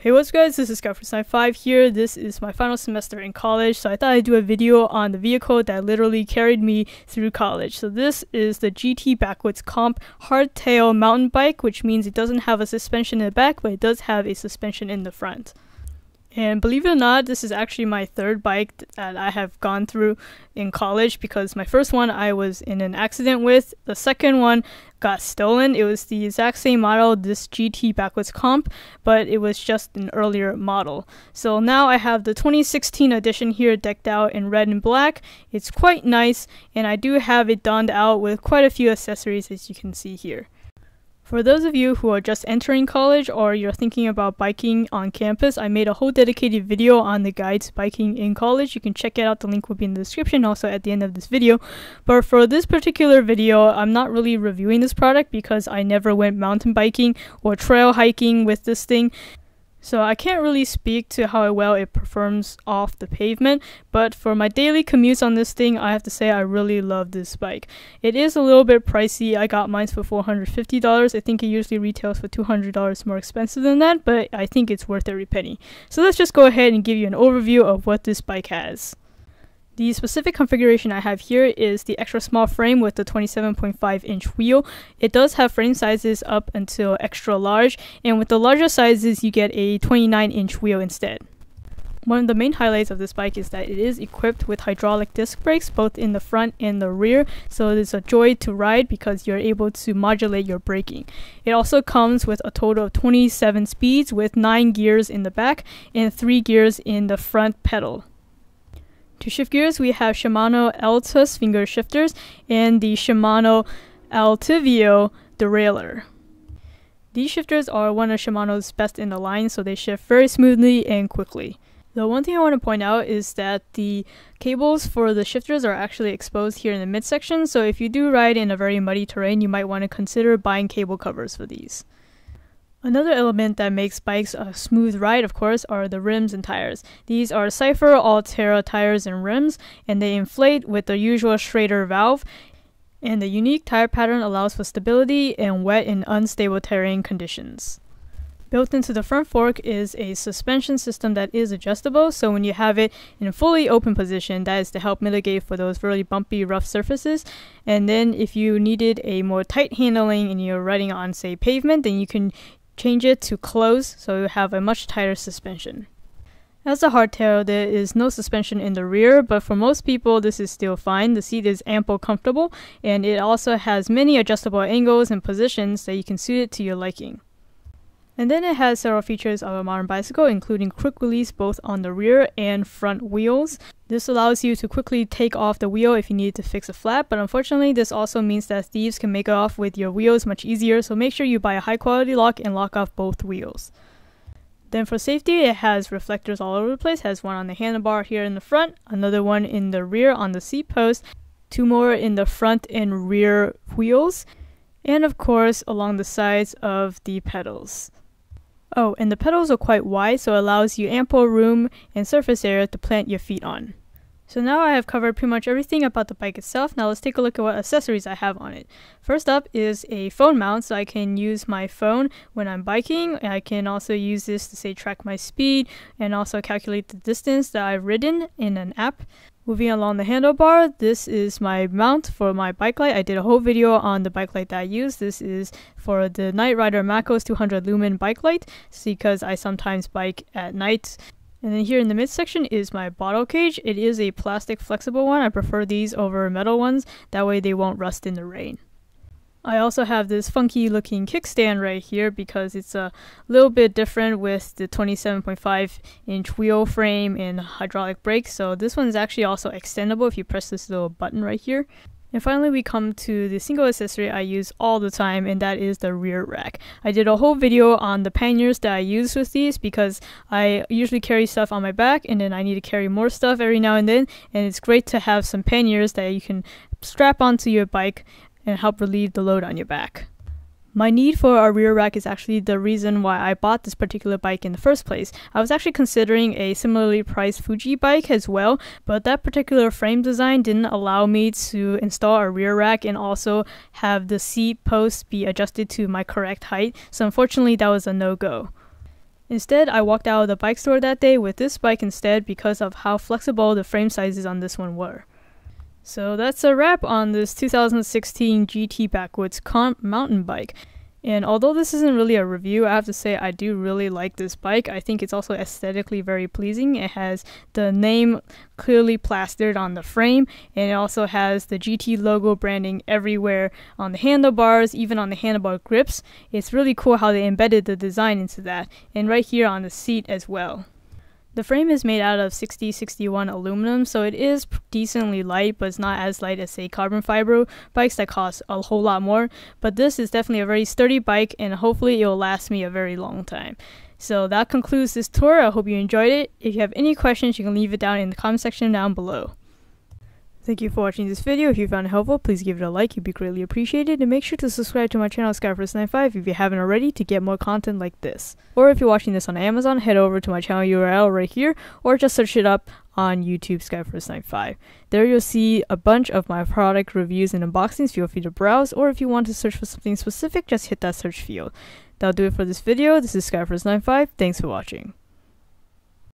Hey, what's up guys, this is Scout495 here. This is my final semester in college, so I thought I'd do a video on the vehicle that literally carried me through college. So this is the GT Backwoods Comp Hardtail mountain bike, which means it doesn't have a suspension in the back, but it does have a suspension in the front. And believe it or not, this is actually my third bike that I have gone through in college, because my first one I was in an accident with. The second one got stolen. It was the exact same model, this GT Backwoods Comp, but it was just an earlier model. So now I have the 2016 edition here decked out in red and black. It's quite nice, and I do have it donned out with quite a few accessories, as you can see here. For those of you who are just entering college or you're thinking about biking on campus, I made a whole dedicated video on the guide to biking in college. You can check it out. The link will be in the description, also at the end of this video. But for this particular video, I'm not really reviewing this product because I never went mountain biking or trail hiking with this thing. So I can't really speak to how well it performs off the pavement, but for my daily commutes on this thing, I have to say I really love this bike. It is a little bit pricey. I got mine for $450. I think it usually retails for $200 more expensive than that, but I think it's worth every penny. So let's just go ahead and give you an overview of what this bike has. The specific configuration I have here is the extra small frame with the 27.5-inch wheel. It does have frame sizes up until extra large, and with the larger sizes you get a 29-inch wheel instead. One of the main highlights of this bike is that it is equipped with hydraulic disc brakes both in the front and the rear, so it is a joy to ride because you're able to modulate your braking. It also comes with a total of 27 speeds with 9 gears in the back and 3 gears in the front pedal. To shift gears, we have Shimano Altus finger shifters and the Shimano Altivio derailleur. These shifters are one of Shimano's best in the line, so they shift very smoothly and quickly. The one thing I want to point out is that the cables for the shifters are actually exposed here in the midsection, so if you do ride in a very muddy terrain, you might want to consider buying cable covers for these. Another element that makes bikes a smooth ride, of course, are the rims and tires. These are Cypher All-Terra tires and rims, and they inflate with the usual Schrader valve, and the unique tire pattern allows for stability in wet and unstable terrain conditions. Built into the front fork is a suspension system that is adjustable, so when you have it in a fully open position, that is to help mitigate for those really bumpy, rough surfaces. And then if you needed a more tight handling and you're riding on, say, pavement, then you can change it to close, so you have a much tighter suspension. As a hardtail, there is no suspension in the rear, but for most people this is still fine. The seat is ample comfortable, and it also has many adjustable angles and positions that you can suit it to your liking. And then it has several features of a modern bicycle, including quick release both on the rear and front wheels. This allows you to quickly take off the wheel if you need to fix a flat, but unfortunately this also means that thieves can make off with your wheels much easier, so make sure you buy a high quality lock and lock off both wheels. Then for safety, it has reflectors all over the place. It has one on the handlebar here in the front, another one in the rear on the seat post, 2 more in the front and rear wheels, and of course along the sides of the pedals. Oh, and the pedals are quite wide, so it allows you ample room and surface area to plant your feet on. So now I have covered pretty much everything about the bike itself. Now let's take a look at what accessories I have on it. First up is a phone mount, so I can use my phone when I'm biking. I can also use this to, say, track my speed and also calculate the distance that I've ridden in an app. Moving along the handlebar, this is my mount for my bike light. I did a whole video on the bike light that I use. This is for the Night Rider Makos 200 lumen bike light, because I sometimes bike at night. And then here in the midsection is my bottle cage. It is a plastic flexible one. I prefer these over metal ones. That way they won't rust in the rain. I also have this funky looking kickstand right here because it's a little bit different with the 27.5-inch wheel frame and hydraulic brakes. So this one is actually also extendable if you press this little button right here. And finally we come to the single accessory I use all the time, and that is the rear rack. I did a whole video on the panniers that I use with these because I usually carry stuff on my back and then I need to carry more stuff every now and then, and it's great to have some panniers that you can strap onto your bike and help relieve the load on your back. My need for a rear rack is actually the reason why I bought this particular bike in the first place. I was actually considering a similarly priced Fuji bike as well, but that particular frame design didn't allow me to install a rear rack and also have the seat post be adjusted to my correct height, so unfortunately that was a no-go. Instead, I walked out of the bike store that day with this bike instead because of how flexible the frame sizes on this one were. So that's a wrap on this 2016 GT Backwoods Comp mountain bike. And although this isn't really a review, I have to say I do really like this bike. I think it's also aesthetically very pleasing. It has the name clearly plastered on the frame, and it also has the GT logo branding everywhere on the handlebars, even on the handlebar grips. It's really cool how they embedded the design into that, and right here on the seat as well. The frame is made out of 6061 aluminum, so it is decently light, but it's not as light as, say, carbon fiber bikes that cost a whole lot more. But this is definitely a very sturdy bike, and hopefully it will last me a very long time. So that concludes this tour. I hope you enjoyed it. If you have any questions, you can leave it down in the comment section down below. Thank you for watching this video. If you found it helpful, please give it a like. It'd be greatly appreciated. And make sure to subscribe to my channel, Skyforce95, if you haven't already, to get more content like this. Or if you're watching this on Amazon, head over to my channel URL right here, or just search it up on YouTube, Skyforce95. There you'll see a bunch of my product reviews and unboxings. Feel free to browse, or if you want to search for something specific, just hit that search field. That'll do it for this video. This is Skyforce95. Thanks for watching.